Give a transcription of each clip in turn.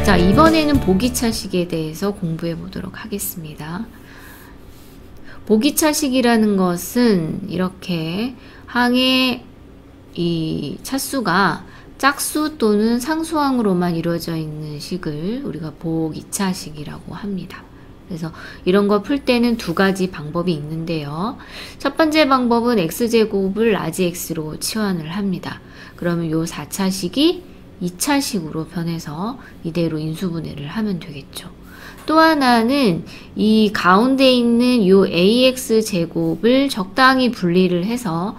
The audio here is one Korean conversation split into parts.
자, 이번에는 보기차식에 대해서 공부해 보도록 하겠습니다. 보기차식이라는 것은 이렇게 항의 이 차수가 짝수 또는 상수항으로만 이루어져 있는 식을 우리가 보기차식이라고 합니다. 그래서 이런 거 풀 때는 두 가지 방법이 있는데요. 첫 번째 방법은 x제곱을 라지 x로 치환을 합니다. 그러면 요 4차식이 2차식으로 변해서 이대로 인수분해를 하면 되겠죠. 또 하나는 이 가운데 있는 요 ax제곱을 적당히 분리를 해서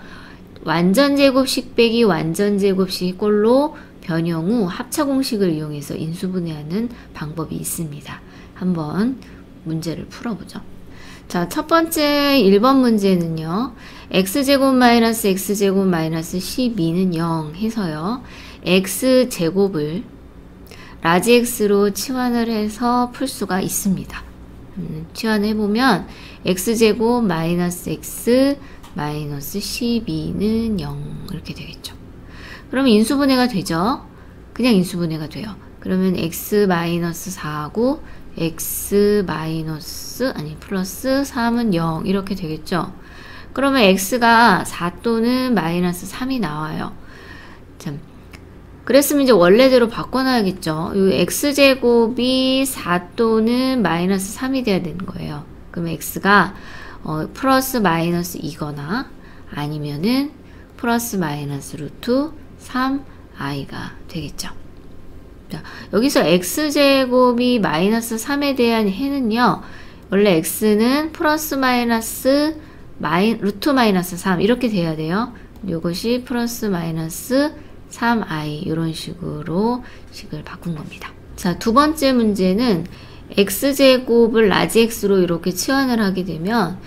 완전제곱식 빼기 완전제곱식 꼴로 변형 후 합차공식을 이용해서 인수분해하는 방법이 있습니다. 한번 문제를 풀어보죠. 자, 첫 번째 1번 문제는요. x제곱 마이너스 x제곱 마이너스 12는 0 해서요. x제곱을 라지 x로 치환을 해서 풀 수가 있습니다. 치환해보면 x제곱 마이너스 x 마이너스 12는 0 이렇게 되겠죠. 그러면 인수분해가 되죠. 그냥 인수분해가 돼요. 그러면 x 마이너스 4하고 x 마이너스 플러스 3은 0 이렇게 되겠죠. 그러면 x가 4 또는 마이너스 3이 나와요. 참, 그랬으면 이제 원래대로 바꿔놔야겠죠. 이 x제곱이 4 또는 마이너스 3이 돼야 되는 거예요. 그러면 x가 플러스 마이너스 2거나 아니면은 플러스 마이너스 루트 3i가 되겠죠. 자, 여기서 x제곱이 마이너스 3에 대한 해는요. 원래 x는 플러스 마이너스 루트 마이너스 3 이렇게 돼야 돼요. 이것이 플러스 마이너스 3i 이런 식으로 식을 바꾼 겁니다. 자, 두 번째 문제는 x제곱을 라지 x로 이렇게 치환을 하게 되면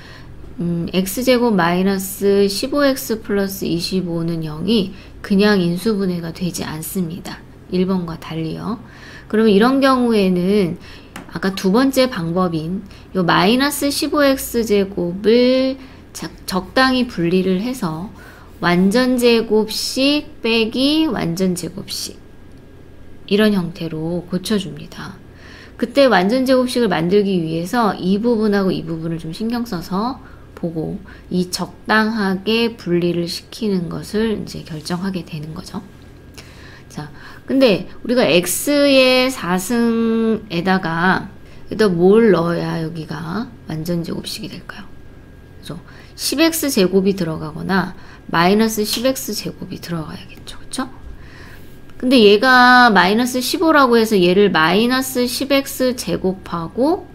x제곱 마이너스 15x 플러스 25는 0이 그냥 인수분해가 되지 않습니다. 1번과 달리요. 그러면 이런 경우에는 아까 두 번째 방법인 요 마이너스 15x 제곱을 적당히 분리를 해서 완전제곱식 빼기 완전제곱식 이런 형태로 고쳐줍니다. 그때 완전제곱식을 만들기 위해서 이 부분하고 이 부분을 좀 신경 써서 보고 이 적당하게 분리를 시키는 것을 이제 결정하게 되는 거죠. 자, 근데 우리가 x의 4승에다가 여기다 뭘 넣어야 여기가 완전제곱식이 될까요? 그죠? 10x 제곱이 들어가거나 마이너스 10x 제곱이 들어가야겠죠. 그쵸? 근데 얘가 마이너스 15라고 해서 얘를 마이너스 10x 제곱하고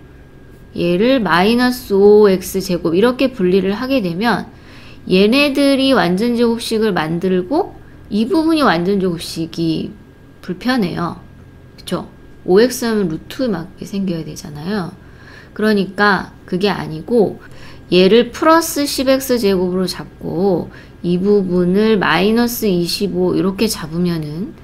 얘를 마이너스 5x 제곱 이렇게 분리를 하게 되면 얘네들이 완전제곱식을 만들고 이 부분이 완전제곱식이 불편해요. 그쵸? 5x 하면 루트 맞게 생겨야 되잖아요. 그러니까 그게 아니고 얘를 플러스 10x 제곱으로 잡고 이 부분을 마이너스 25 이렇게 잡으면은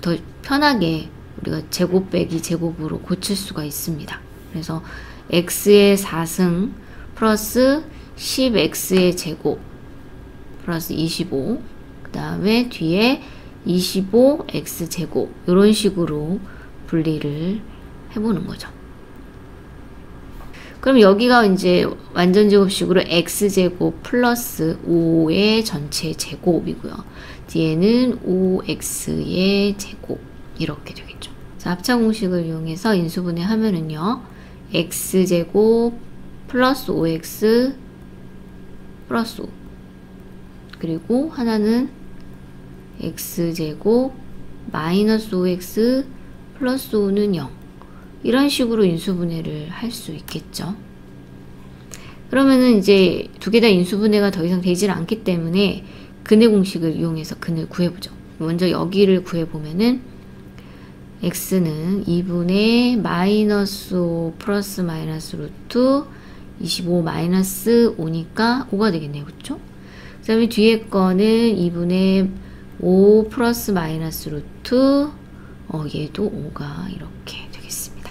더 편하게 우리가 제곱 빼기 제곱으로 고칠 수가 있습니다. 그래서 x의 4승 플러스 10x의 제곱 플러스 25 그 다음에 뒤에 25x 제곱 이런 식으로 분리를 해보는 거죠. 그럼 여기가 이제 완전제곱식으로 x제곱 플러스 5의 전체 제곱이고요. 뒤에는 5x의 제곱 이렇게 되겠죠. 자, 합차공식을 이용해서 인수분해 하면은요. x제곱 플러스 5x 플러스 5 그리고 하나는 x제곱 마이너스 5x 플러스 5는 0 이런 식으로 인수분해를 할 수 있겠죠. 그러면은 이제 두 개 다 인수분해가 더 이상 되질 않기 때문에 근의 공식을 이용해서 근을 구해보죠. 먼저 여기를 구해보면은 x는 2분의 마이너스 5 플러스 마이너스 루트 25 마이너스 5니까 5가 되겠네요. 그쵸? 그 다음에 뒤에 거는 2분의 5 플러스 마이너스 루트 얘도 5가 이렇게 되겠습니다.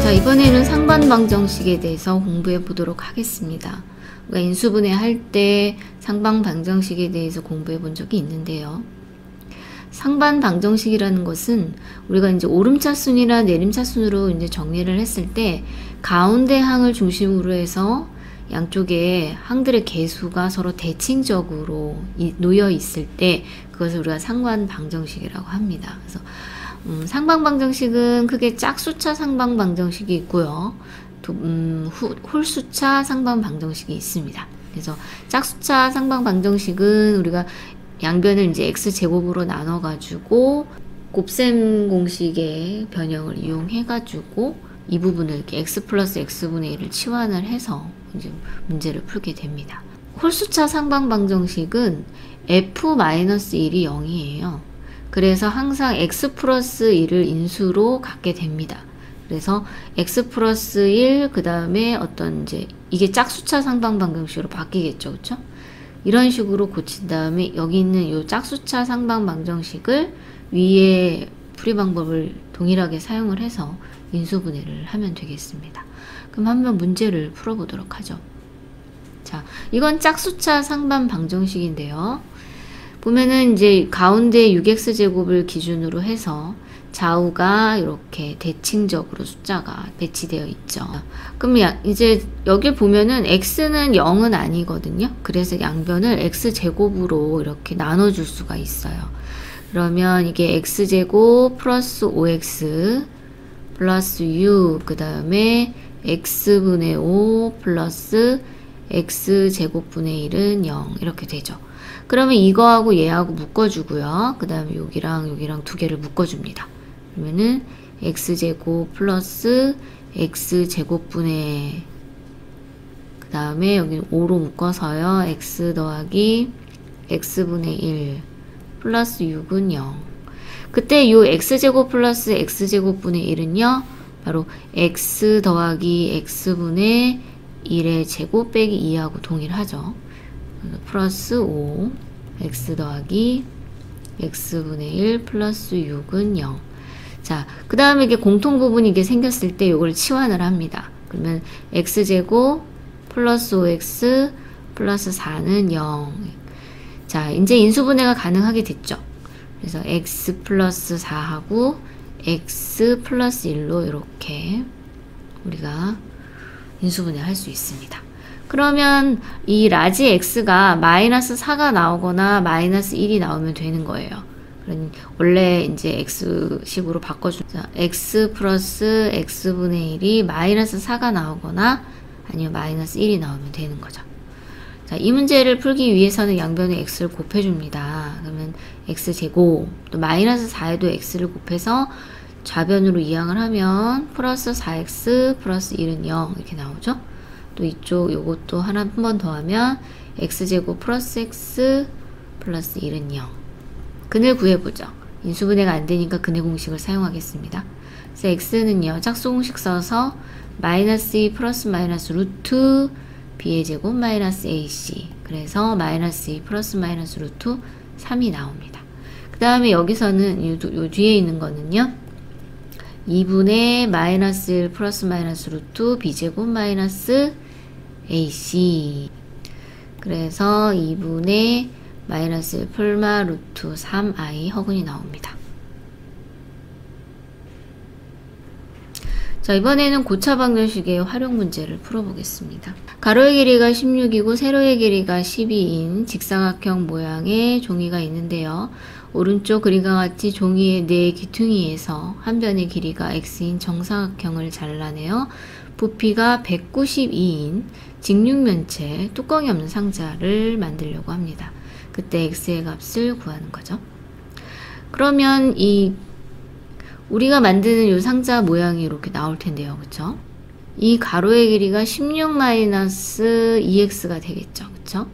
자, 이번에는 상반 상반방정식에 대해서 공부해 보도록 하겠습니다. 우리가 인수분해 할 때 상반방정식에 대해서 공부해 본 적이 있는데요. 상반방정식이라는 것은 우리가 이제 오름차순이나 내림차순으로 이제 정리를 했을 때 가운데 항을 중심으로 해서 양쪽에 항들의 개수가 서로 대칭적으로 놓여 있을 때 그것을 우리가 상반방정식이라고 합니다. 그래서 상방방정식은 크게 짝수차 상방방정식이 있고요. 홀수차 상방방정식이 있습니다. 그래서 짝수차 상방방정식은 우리가 양변을 이제 x제곱으로 나눠가지고 곱셈 공식의 변형을 이용해가지고 이 부분을 이렇게 x 플러스 x분의 1을 치환을 해서 이제 문제를 풀게 됩니다. 홀수차 상방방정식은 f-1이 0이에요. 그래서 항상 x 플러스 1을 인수로 갖게 됩니다. 그래서 x 플러스 1, 그 다음에 어떤 이제 이게 짝수차 상방방정식으로 바뀌겠죠. 그쵸? 이런 식으로 고친 다음에 여기 있는 이 짝수차 상방방정식을 위에 풀이 방법을 동일하게 사용을 해서 인수분해를 하면 되겠습니다. 그럼 한번 문제를 풀어보도록 하죠. 자, 이건 짝수차 상반방정식인데요. 보면은 이제 가운데 6x제곱을 기준으로 해서 좌우가 이렇게 대칭적으로 숫자가 배치되어 있죠. 그럼 이제 여기 보면은 x는 0은 아니거든요. 그래서 양변을 x제곱으로 이렇게 나눠줄 수가 있어요. 그러면 이게 x제곱 플러스 5x 플러스 6, 그 다음에 x분의 5 플러스 x제곱분의 1은 0 이렇게 되죠. 그러면 이거하고 얘하고 묶어주고요. 그 다음에 여기랑 두 개를 묶어줍니다. 그러면은 x제곱 플러스 x제곱분의 그 다음에 여기는 5로 묶어서요. x 더하기 x분의 1 플러스 6은 0. 그때 요 x제곱 플러스 x제곱분의 1은요. 바로 x 더하기 x분의 1의 제곱 빼기 2하고 동일하죠. 플러스 5 x 더하기 x분의 1 플러스 6은 0. 자, 그 다음에 이게 공통부분이 이게 생겼을 때 이걸 치환을 합니다. 그러면 x제곱 플러스 5x 플러스 4는 0. 자, 이제 인수분해가 가능하게 됐죠. 그래서 x 플러스 4하고 x 플러스 1로 이렇게 우리가 인수분해 할 수 있습니다. 그러면 이 라지 x가 마이너스 4가 나오거나 마이너스 1이 나오면 되는 거예요. 원래 이제 x식으로 바꿔주자. x 플러스 x분의 1이 마이너스 4가 나오거나 아니면 마이너스 1이 나오면 되는 거죠. 자, 이 문제를 풀기 위해서는 양변에 x를 곱해줍니다. 그러면 x제곱, 또 마이너스 4에도 x를 곱해서 좌변으로 이항을 하면 플러스 4x 플러스 1은 0 이렇게 나오죠. 또 이쪽 요것도 한 번 더 하면 x제곱 플러스 x 플러스 1은 0. 근을 구해보죠. 인수분해가 안 되니까 근의 공식을 사용하겠습니다. 그래서 x는요, 짝수공식 써서 마이너스 2 플러스 마이너스 루트 b의 제곱 마이너스 ac. 그래서 마이너스 2 플러스 마이너스 루트 3이 나옵니다. 그 다음에 여기서는 요 뒤에 있는 거는요, 2분의 마이너스 1 플러스 마이너스 루트 b제곱 마이너스 ac. 그래서 2분의 마이너스 1 풀마 루트 3i 허근이 나옵니다. 자, 이번에는 고차방정식의 활용 문제를 풀어보겠습니다. 가로의 길이가 16이고 세로의 길이가 12인 직사각형 모양의 종이가 있는데요. 오른쪽 그림과 같이 종이의 네 기퉁이에서 한 변의 길이가 x인 정사각형을 잘라내어 부피가 192인 직육면체 뚜껑이 없는 상자를 만들려고 합니다. 그때 x의 값을 구하는 거죠. 그러면 우리가 만드는 이 상자 모양이 이렇게 나올 텐데요. 그쵸? 이 가로의 길이가 16-2x가 되겠죠. 그쵸?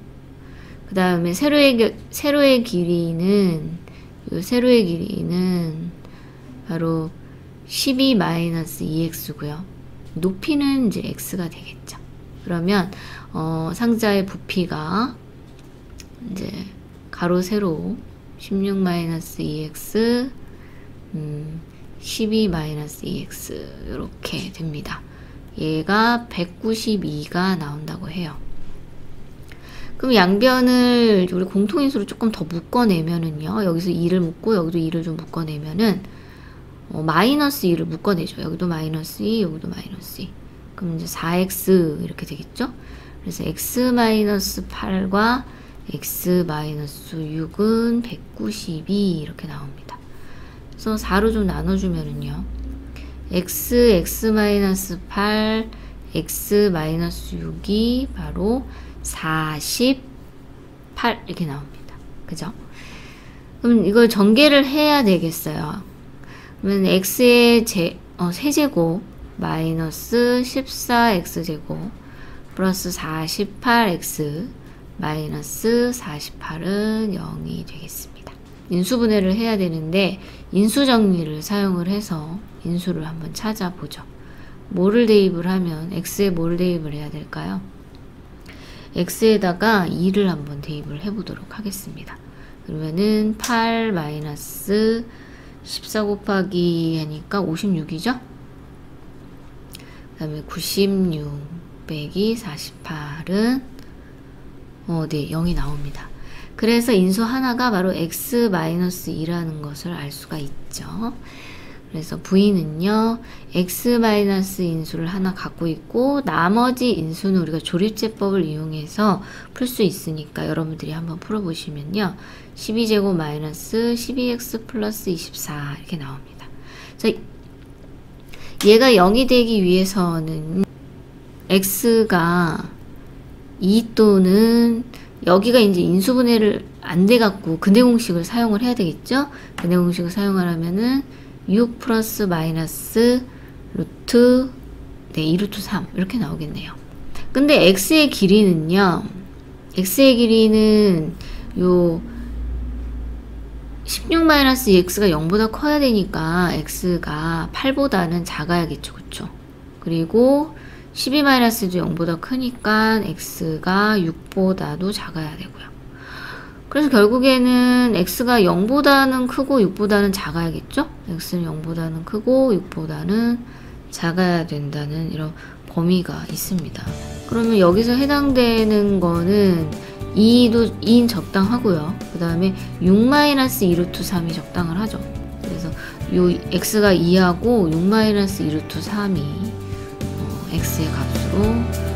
그 다음에 세로의 길이는 바로 12-2x고요. 높이는 이제 x가 되겠죠. 그러면 상자의 부피가 이제 가로 세로 16-2x 12-2x 이렇게 됩니다. 얘가 192가 나온다고 해요. 그럼 양변을 우리 공통인수로 조금 더 묶어내면은요. 여기서 2를 묶고 여기도 2를 좀 묶어내면은 마이너스 2를 묶어내죠. 여기도 마이너스 2, 여기도 마이너스 2. 그럼 이제 4x 이렇게 되겠죠? 그래서 x-8과 x-6은 192 이렇게 나옵니다. 그래서 4로 좀 나눠주면은요. x-8, x-6이 바로 48 이렇게 나옵니다. 그죠? 그럼 이걸 전개를 해야 되겠어요. 그러면 x의 세제곱 마이너스 14x제곱 플러스 48x 마이너스 48은 0이 되겠습니다. 인수분해를 해야 되는데 인수정리를 사용을 해서 인수를 한번 찾아보죠. 뭐를 대입을 하면 x에 뭘 대입을 해야 될까요? x에다가 2를 한번 대입을 해보도록 하겠습니다. 그러면은 8 마이너스 14 곱하기 하니까 56이죠? 그 다음에 96 빼기 48은 네, 0이 나옵니다. 그래서 인수 하나가 바로 x-2라는 것을 알 수가 있죠. 그래서 V는요, x-인수를 하나 갖고 있고, 나머지 인수는 우리가 조립제법을 이용해서 풀 수 있으니까 여러분들이 한번 풀어보시면요. 12제곱 마이너스 12x 플러스 24 이렇게 나옵니다. 자, 얘가 0이 되기 위해서는 x가 2 또는 여기가 이제 인수분해를 안 돼갖고 근대공식을 사용을 해야 되겠죠? 근대공식을 사용하려면은 6 플러스 마이너스 루트 2루트 3 이렇게 나오겠네요. 근데 x의 길이는요. x의 길이는 요 16-2x가 0보다 커야 되니까 x가 8보다는 작아야겠죠. 그쵸? 그리고 12-도 0보다 크니까 x가 6보다도 작아야 되고요. 그래서 결국에는 x가 0보다는 크고 6보다는 작아야겠죠? x는 0보다는 크고 6보다는 작아야 된다는 이런 범위가 있습니다. 그러면 여기서 해당되는 거는 2인 적당하고요. 그 다음에 6-2루트 3이 적당을 하죠. 그래서 요 x가 2하고 6-2루트 3이 x의 값으로